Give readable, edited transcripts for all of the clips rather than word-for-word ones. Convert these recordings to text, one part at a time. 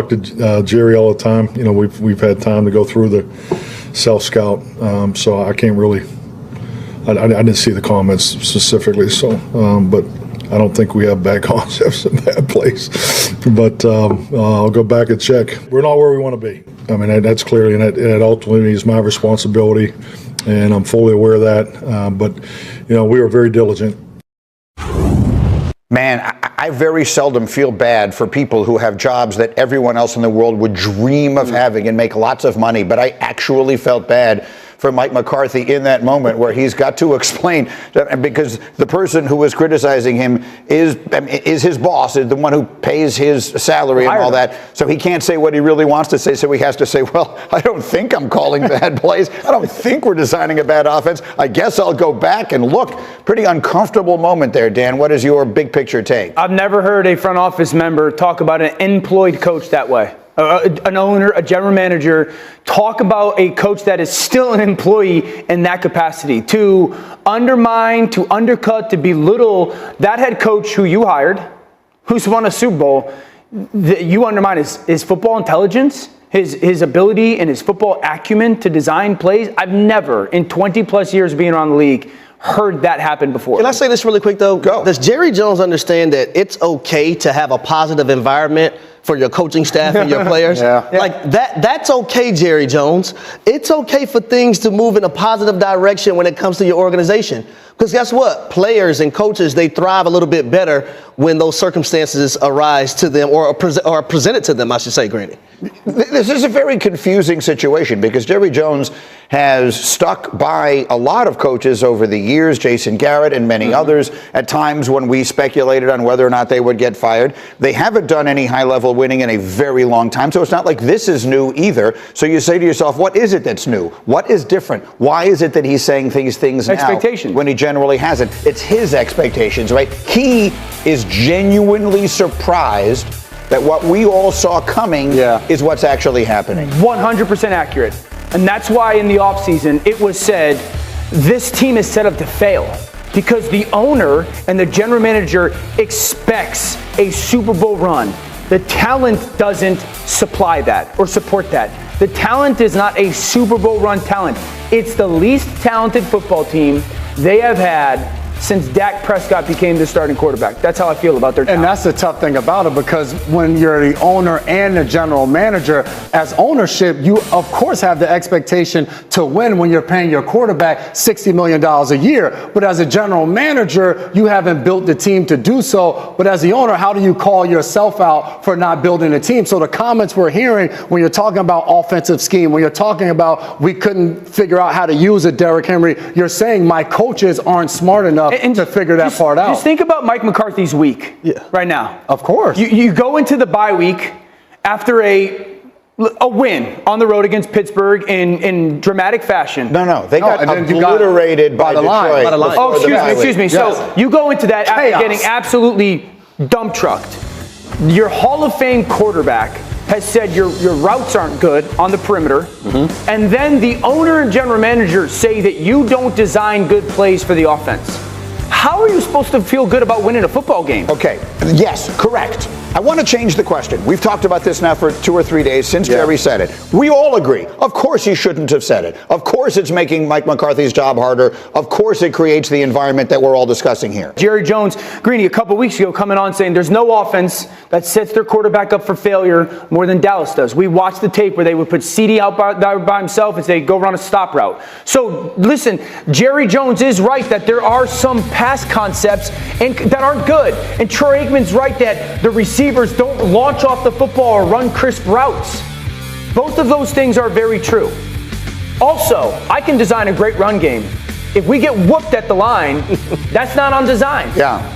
to Jerry all the time. You know, we've had time to go through the self scout, so I can't really. I didn't see the comments specifically, so but I don't think we have bad concepts in that place. But I'll go back and check. We're not where we want to be. I mean, that's clearly, and that ultimately is my responsibility, and I'm fully aware of that. But you know, we are very diligent. Man, I very seldom feel bad for people who have jobs that everyone else in the world would dream of having and make lots of money. But I actually felt bad for Mike McCarthy in that moment where he's got to explain, because the person who was criticizing him is his boss, is the one who pays his salary and all that. So he can't say what he really wants to say. So he has to say, well, I don't think I'm calling bad plays. I don't think we're designing a bad offense. I guess I'll go back and look. Pretty uncomfortable moment there, Dan. What is your big picture take? I've never heard a front office member talk about an employed coach that way. An owner, a general manager, talk about a coach that is still an employee in that capacity. To undermine, to undercut, to belittle that head coach who you hired, who's won a Super Bowl, you undermine his football intelligence, his ability and his football acumen to design plays. I've never, in 20 plus years being around the league, heard that happen before. Can I say this really quick, though? Go. Does Jerry Jones understand that it's okay to have a positive environment for your coaching staff and your players? Like that's okay, Jerry Jones. It's okay for things to move in a positive direction when it comes to your organization. Because guess what? Players and coaches, they thrive a little bit better when those circumstances arise to them or are presented to them, I should say, Granny. This is a very confusing situation because Jerry Jones has stuck by a lot of coaches over the years, Jason Garrett and many others, at times when we speculated on whether or not they would get fired. They haven't done any high-level winning in a very long time, so it's not like this is new either. So you say to yourself, what is it that's new? What is different? Why is it that he's saying these things now when he generally hasn't? It's his expectations, right? He is genuinely surprised that what we all saw coming is what's actually happening. 100% accurate. And that's why in the offseason it was said, this team is set up to fail. Because the owner and the general manager expects a Super Bowl run. The talent doesn't supply that or support that. The talent is not a Super Bowl run talent. It's the least talented football team they have had since Dak Prescott became the starting quarterback. That's how I feel about their talent. And that's the tough thing about it, because when you're the owner and the general manager, as ownership, you of course have the expectation to win when you're paying your quarterback $60 million a year. But as a general manager, you haven't built the team to do so. But as the owner, how do you call yourself out for not building a team? So the comments we're hearing when you're talking about offensive scheme, when you're talking about we couldn't figure out how to use a Derrick Henry, you're saying my coaches aren't smart enough to figure that part out. Just think about Mike McCarthy's week right now. Of course. You go into the bye week after a win on the road against Pittsburgh in dramatic fashion. No, they got obliterated by Detroit. Oh, excuse me. Yes. So you go into that after getting absolutely dump trucked. Your Hall of Fame quarterback has said your routes aren't good on the perimeter, and then the owner and general manager say that you don't design good plays for the offense. How are you supposed to feel good about winning a football game? Okay, yes, correct. I want to change the question. We've talked about this now for 2 or 3 days since Jerry said it. We all agree. Of course he shouldn't have said it. Of course it's making Mike McCarthy's job harder. Of course it creates the environment that we're all discussing here. Jerry Jones, Greeny, a couple weeks ago coming on saying there's no offense that sets their quarterback up for failure more than Dallas does. We watched the tape where they would put CD out by himself and say, go run a stop route. So listen, Jerry Jones is right that there are some pass concepts that aren't good. And Troy Aikman's right that the receivers don't launch off the football or run crisp routes. Both of those things are very true. Also, I can design a great run game. If we get whooped at the line, that's not on design.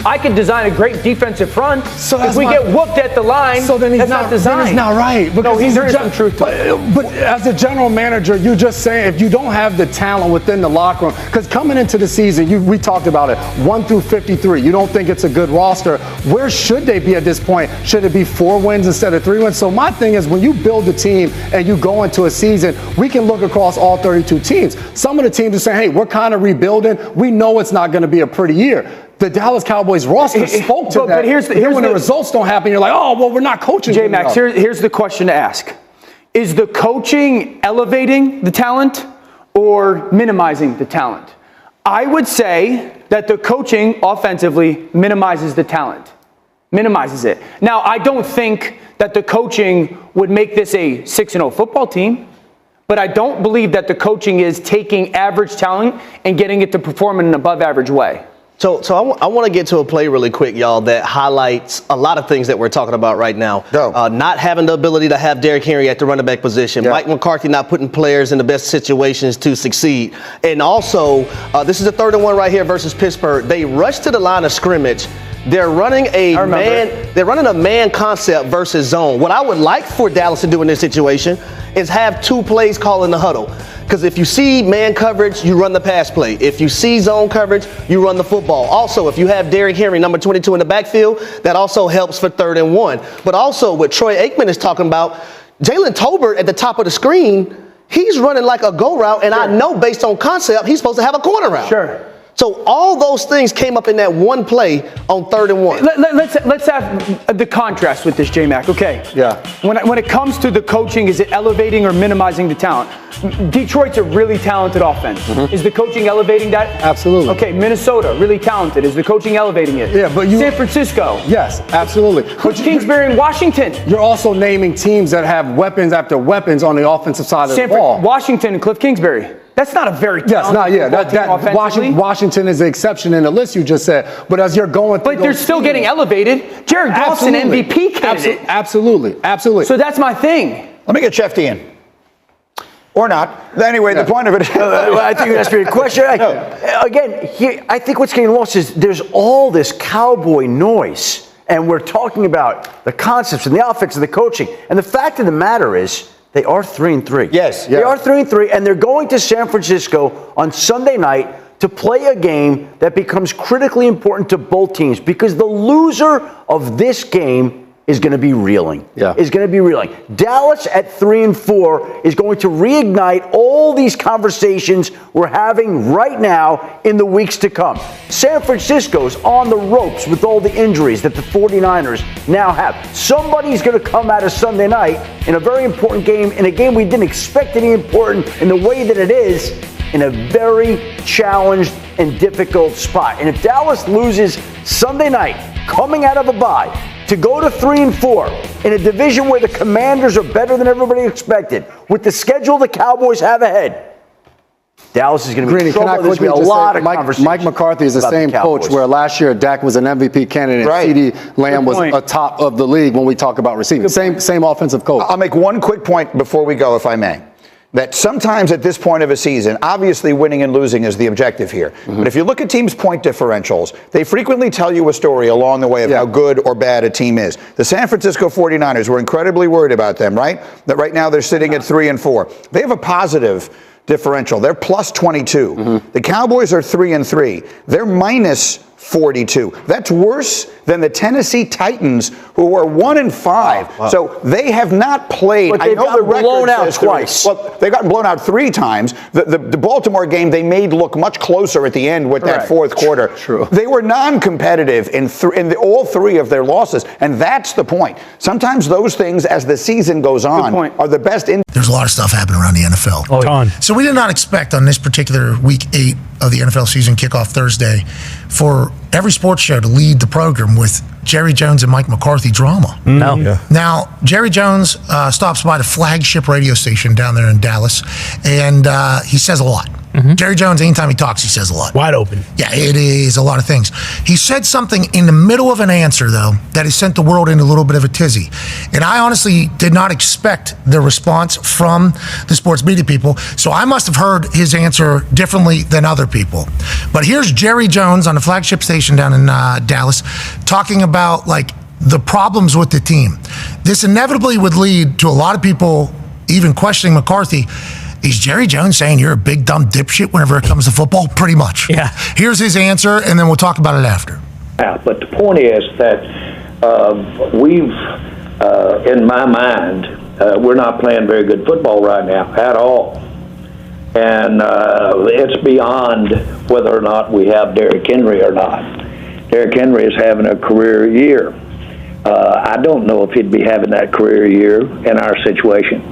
I can design a great defensive front. So if we get whooped at the line, that's not design. Then he's not right. No, there is some truth to it. But as a general manager, you're just saying if you don't have the talent within the locker room, because coming into the season, we talked about it, 1 through 53. You don't think it's a good roster. Where should they be at this point? Should it be 4 wins instead of 3 wins? So my thing is, when you build a team and you go into a season, we can look across all 32 teams. Some of the teams are saying, hey, we're kind of rebuilding. We know it's not going to be a pretty year. the Dallas Cowboys roster spoke to that. But here's when the results don't happen, you're like, oh, well, we're not coaching. J-Max, here's the question to ask. Is the coaching elevating the talent or minimizing the talent? I would say that the coaching offensively minimizes the talent. Minimizes it. Now, I don't think that the coaching would make this a 6-0 football team, but I don't believe that the coaching is taking average talent and getting it to perform in an above average way. So I want to get to a play really quick, y'all, that highlights a lot of things that we're talking about right now. Not having the ability to have Derrick Henry at the running back position. Mike McCarthy not putting players in the best situations to succeed. And also, this is the 3rd and 1 right here versus Pittsburgh. They rush to the line of scrimmage. They're running a man concept versus zone. What I would like for Dallas to do in this situation is have 2 plays call in the huddle. Because if you see man coverage, you run the pass play. If you see zone coverage, you run the football. Also, if you have Derrick Henry, number 22 in the backfield, that also helps for 3rd and 1. But also, what Troy Aikman is talking about, Jalen Tolbert at the top of the screen, he's running like a go route, and I know based on concept, he's supposed to have a corner route. Sure. So all those things came up in that one play on 3rd and 1. Let's have the contrast with this, J-Mac. Okay. Yeah. When it comes to the coaching, is it elevating or minimizing the talent? Detroit's a really talented offense. Is the coaching elevating that? Absolutely. Okay. Minnesota, really talented. Is the coaching elevating it? Yeah, but San Francisco. Yes, absolutely. Cliff Kingsbury in Washington. You're also naming teams that have weapons after weapons on the offensive side of the ball. Washington and Cliff Kingsbury. That's not a very talented that Washington is the exception in the list you just said. But as you're going through, but they're still getting elevated. Jared Goff's an MVP candidate. Absolutely. So that's my thing. Let me get Shefty in. Or not. Anyway, the point of it. I think you asked me a question. Again, I think what's getting lost is there's all this cowboy noise, and we're talking about the concepts and the offense and the coaching. And the fact of the matter is, they are 3-3. Yes. They are 3-3, and they're going to San Francisco on Sunday night to play a game that becomes critically important to both teams because the loser of this game is going to be reeling. Dallas at 3-4 is going to reignite all these conversations we're having right now in the weeks to come. San Francisco's on the ropes with all the injuries that the 49ers now have. Somebody's going to come out of Sunday night in a very important game, in a game we didn't expect to be important in the way that it is, in a very challenged and difficult spot. And if Dallas loses Sunday night, coming out of a bye, to go to 3-4 in a division where the Commanders are better than everybody expected, with the schedule the Cowboys have ahead, Dallas is going to be in trouble. There's going to be a lot of conversation. Mike McCarthy is the same coach where last year Dak was an MVP candidate. Right. CeeDee Lamb was atop of the league when we talk about receiving. Same offensive coach. I'll make one quick point before we go, if I may. That sometimes at this point of a season, obviously winning and losing is the objective here. But if you look at teams' point differentials, they frequently tell you a story along the way of how good or bad a team is. The San Francisco 49ers, we're incredibly worried about them, right? That right now they're sitting at 3-4. They have a positive differential. They're plus 22. The Cowboys are 3-3. They're minus 42. That's worse than the Tennessee Titans, who are 1-5. Wow. So they have not played. But they've gotten blown out twice. Well, they've gotten blown out 3 times. The Baltimore game they made look much closer at the end with that fourth quarter. True. They were non-competitive in all 3 of their losses, and that's the point. Sometimes those things, as the season goes on, are the best. There's a lot of stuff happening around the NFL. Oh, ton. So we did not expect on this particular week 8 of the NFL season kickoff Thursday for every sports show to lead the program with Jerry Jones and Mike McCarthy drama. No. Yeah. Now, Jerry Jones stops by the flagship radio station down there in Dallas, and he says a lot. Jerry Jones, anytime he talks, he says a lot. Wide open. Yeah, it is a lot of things. He said something in the middle of an answer, though, that has sent the world into a little bit of a tizzy. And I honestly did not expect the response from the sports media people, so I must have heard his answer differently than other people. But here's Jerry Jones on the flagship station down in Dallas talking about, like, the problems with the team. This inevitably would lead to a lot of people even questioning McCarthy. Is Jerry Jones saying you're a big dumb dipshit whenever it comes to football? Pretty much. Yeah. Here's his answer, and then we'll talk about it after. But the point is that we've, in my mind, we're not playing very good football right now at all. And it's beyond whether or not we have Derrick Henry or not. Derrick Henry is having a career year. I don't know if he'd be having that career year in our situation.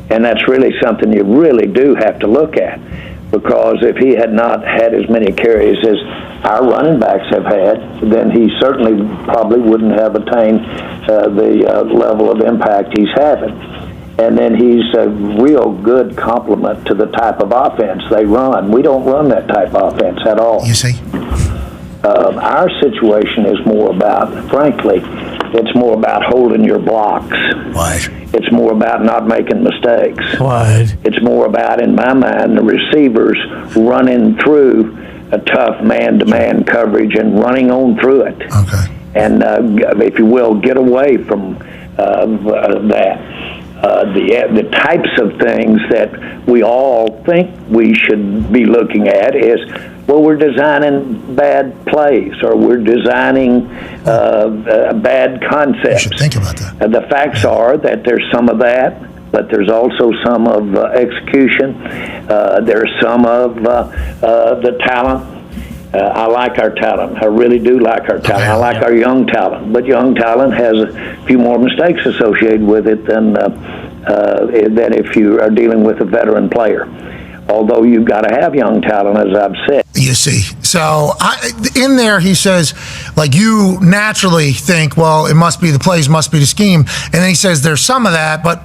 And that's really something you really do have to look at, because if he had not had as many carries as our running backs have had, then he certainly probably wouldn't have attained the level of impact he's having. And then he's a real good complement to the type of offense they run. We don't run that type of offense at all. You see? Our situation is more about, frankly, it's more about holding your blocks. What? It's more about not making mistakes. What? It's more about, in my mind, the receivers running through a tough man-to-man coverage and running on through it. Okay. And, if you will, get away from that. The types of things that we all think we should be looking at is, well, we're designing bad plays, or we're designing bad concepts. You should think about that. The facts are that there's some of that, but there's also some of execution. There's some of the talent. I like our talent. I really do like our talent. I like our young talent. But young talent has a few more mistakes associated with it than if you are dealing with a veteran player. Although you've got to have young talent, as I've said. You see. So in there, he says, like, you naturally think, well, it must be the plays, must be the scheme. And then he says there's some of that, but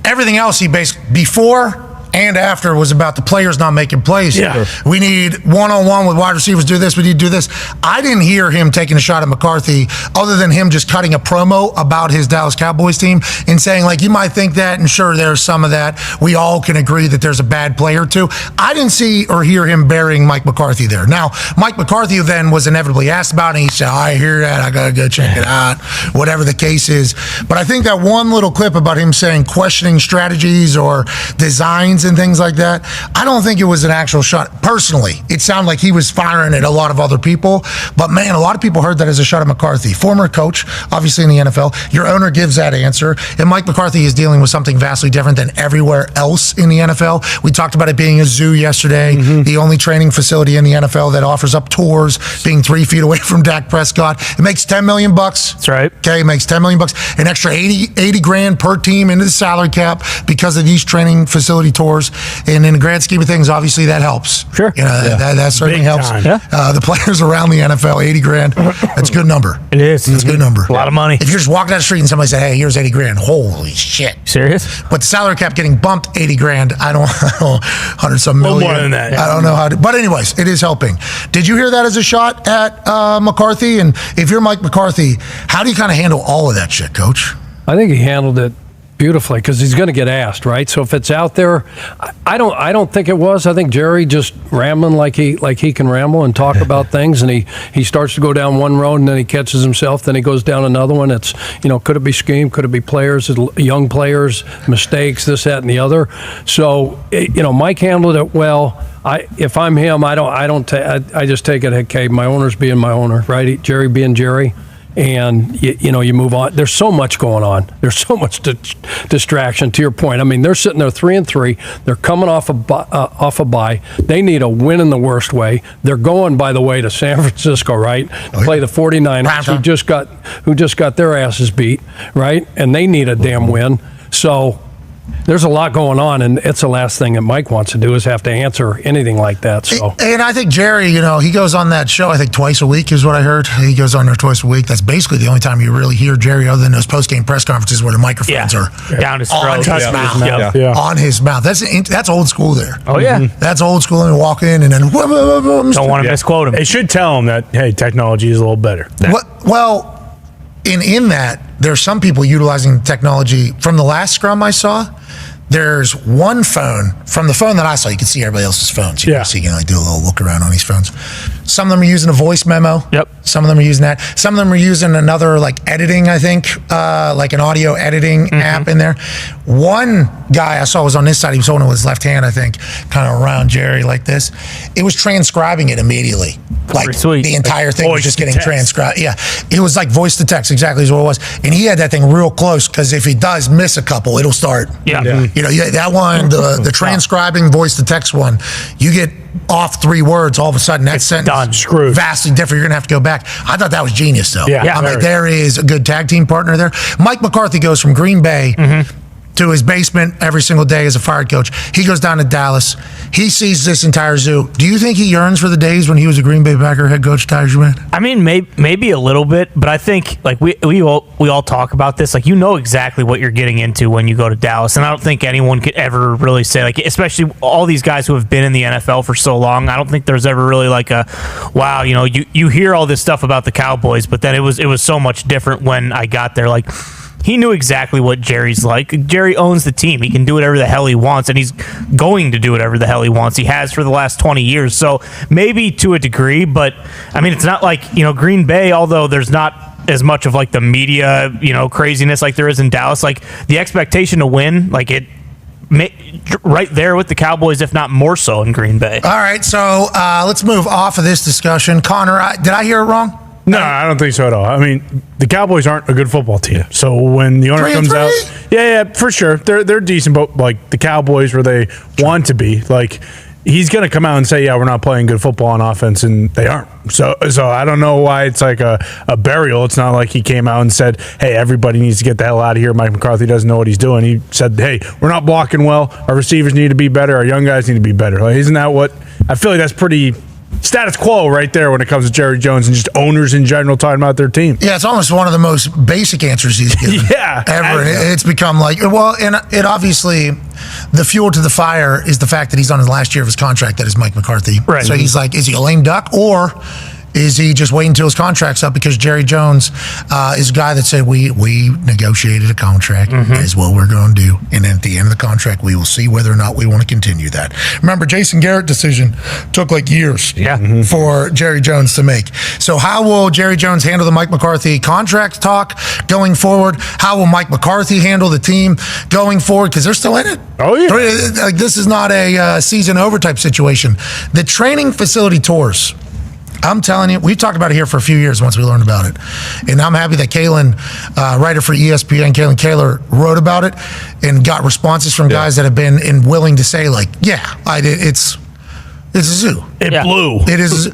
everything else he basically, before and after, was about the players not making plays. Yeah. We need one-on-one with wide receivers, do this, we need to do this. I didn't hear him taking a shot at McCarthy, other than him just cutting a promo about his Dallas Cowboys team and saying, like, you might think that, and sure, there's some of that. We all can agree that there's a bad player too. I didn't see or hear him burying Mike McCarthy there. Now, Mike McCarthy then was inevitably asked about it, and he said, I hear that, I gotta go check it out, whatever the case is. But I think that one little clip about him saying questioning strategies or designs and things like that, I don't think it was an actual shot. Personally, it sounded like he was firing at a lot of other people, but man, a lot of people heard that as a shot at McCarthy. Former coach, obviously in the NFL, your owner gives that answer, and Mike McCarthy is dealing with something vastly different than everywhere else in the NFL. We talked about it being a zoo yesterday, the only training facility in the NFL that offers up tours, being 3 feet away from Dak Prescott. It makes $10 million. That's right. Okay, it makes $10 million, an extra 80 grand per team into the salary cap because of these training facility tours. And in the grand scheme of things, obviously that helps. Sure. You know, that certainly Big helps. time. Yeah. The players around the NFL, 80 grand, that's a good number. It is. It's a good number. A lot of money. If you're just walking down the street and somebody said, hey, here's 80 grand, holy shit. Serious? But the salary cap getting bumped 80 grand, I don't 100 some A little million. more than that. I don't know how to, but anyways, it is helping. Did you hear that as a shot at McCarthy? And if you're Mike McCarthy, how do you kind of handle all of that shit, Coach? I think he handled it beautifully because he's going to get asked, right? So if it's out there, I don't think it was. I think Jerry just rambling like he can ramble and talk about things, and he starts to go down one road and then he catches himself, then he goes down another one. It's, could it be scheme? Could it be players, young players, mistakes, this, that, and the other? So Mike handled it well. If I'm him, I just take it. Okay, my owner's being my owner, right? Jerry being Jerry. And you move on. There's so much going on. There's so much distraction. To your point, I mean, they're sitting there 3-3. They're coming off a bye. They need a win in the worst way. They're going, by the way, to San Francisco, right? To play the 49ers, who just got their asses beat, right? And they need a damn win. So there's a lot going on, and it's the last thing that Mike wants to do is have to answer anything like that. So, and I think Jerry, he goes on that show, I think twice a week is what I heard. He goes on there twice a week. That's basically the only time you really hear Jerry, other than those post-game press conferences where the microphones are down his on throat. his mouth. Yeah. On his mouth. That's old school there. Oh, yeah. That's old school, and walk in and then Don't want to misquote him. They should tell him that, hey, technology is a little better. Well, in that, there's some people utilizing technology. From the last scrum I saw, there's one phone. From the phone that I saw, you can see everybody else's phones. You can see, do a little look around on these phones. Some of them are using a voice memo. Yep. Some of them are using that. Some of them are using another, like, editing, I think, like an audio editing app in there. One guy I saw was on this side. He was holding it with his left hand, I think, kind of around Jerry like this. It was transcribing it immediately. Like, the entire thing was just getting transcribed. Yeah. It was like voice to text, exactly is what it was. And he had that thing real close, because if he does miss a couple, it'll start. Yeah. That one, the transcribing voice to text one, you get off 3 words, all of a sudden that sentence done. Screwed. vastly different. You're going to have to go back. I thought that was genius, though. Yeah. I'm like, there is a good tag team partner there. Mike McCarthy goes from Green Bay to his basement every single day as a fired coach. He goes down to Dallas. He sees this entire zoo. Do you think he yearns for the days when he was a Green Bay Packer head coach, Tiger Man? I mean, maybe a little bit, but I think like we all talk about this. Like, you know exactly what you're getting into when you go to Dallas, and I don't think anyone could ever really say, like, especially all these guys who have been in the NFL for so long. I don't think there's ever really like a wow. You know, you hear all this stuff about the Cowboys, but then it was so much different when I got there. Like, he knew exactly what Jerry's like. Jerry owns the team. He can do whatever the hell he wants, and he's going to do whatever the hell he wants. He has for the last 20 years. So maybe to a degree, but I mean, it's not like, Green Bay, although there's not as much of like the media, craziness like there is in Dallas. Like, the expectation to win, like right there with the Cowboys, if not more so in Green Bay. All right, so let's move off of this discussion. Connor, did I hear it wrong? No, I don't think so at all. I mean, the Cowboys aren't a good football team. So when the owner comes out, yeah, for sure, they're decent, but like the Cowboys where they want to be, like he's going to come out and say, yeah, we're not playing good football on offense, and they aren't. So I don't know why it's like a burial. It's not like he came out and said, hey, everybody needs to get the hell out of here. Mike McCarthy doesn't know what he's doing. He said, hey, we're not blocking well. Our receivers need to be better. Our young guys need to be better. Like, isn't that what I feel like that's pretty status quo right there when it comes to Jerry Jones and just owners in general talking about their team. Yeah, it's almost one of the most basic answers he's given ever. It's become like, well, and it obviously, the fuel to the fire is the fact that he's on his last year of his contract. That is Mike McCarthy. Right. So he's like, is he a lame duck, or is he just waiting until his contract's up? Because Jerry Jones is a guy that said, we negotiated a contract, is what we're going to do. And then at the end of the contract, we will see whether or not we want to continue that. Remember, Jason Garrett decision took like years for Jerry Jones to make. So how will Jerry Jones handle the Mike McCarthy contract talk going forward? How will Mike McCarthy handle the team going forward? Because they're still in it. Oh, yeah. Like, this is not a season over type situation. The training facility tours, I'm telling you, we've talked about it here for a few years once we learned about it. And I'm happy that Kalen, writer for ESPN, Kalen Kaler, wrote about it and got responses from guys that have been willing to say, like, it's a zoo. It blew. It is.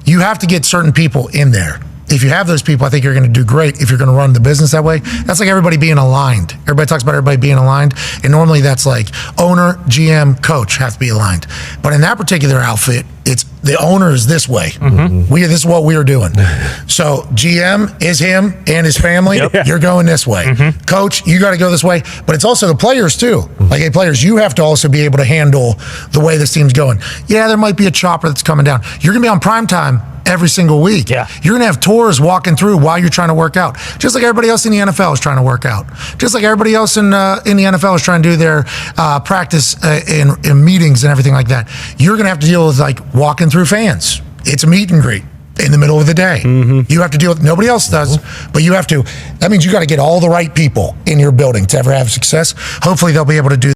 You have to get certain people in there. If you have those people, I think you're going to do great if you're going to run the business that way. That's like everybody being aligned. Everybody talks about everybody being aligned, and normally that's like owner, GM, coach have to be aligned. But in that particular outfit, it's the owner is this way. This is what we are doing. So GM is him and his family. You're going this way. Coach, you got to go this way. But it's also the players too. Like, hey, players, you have to also be able to handle the way this team's going. Yeah, there might be a chopper that's coming down. You're going to be on prime time every single week. You're going to have tours walking through while you're trying to work out. Just like everybody else in the NFL is trying to work out. Just like everybody else in the NFL is trying to do their practice in meetings and everything like that. You're going to have to deal with, like, walking through fans. It's a meet and greet in the middle of the day. You have to deal with, nobody else does, but you have to. That means you got to get all the right people in your building to ever have success. Hopefully they'll be able to do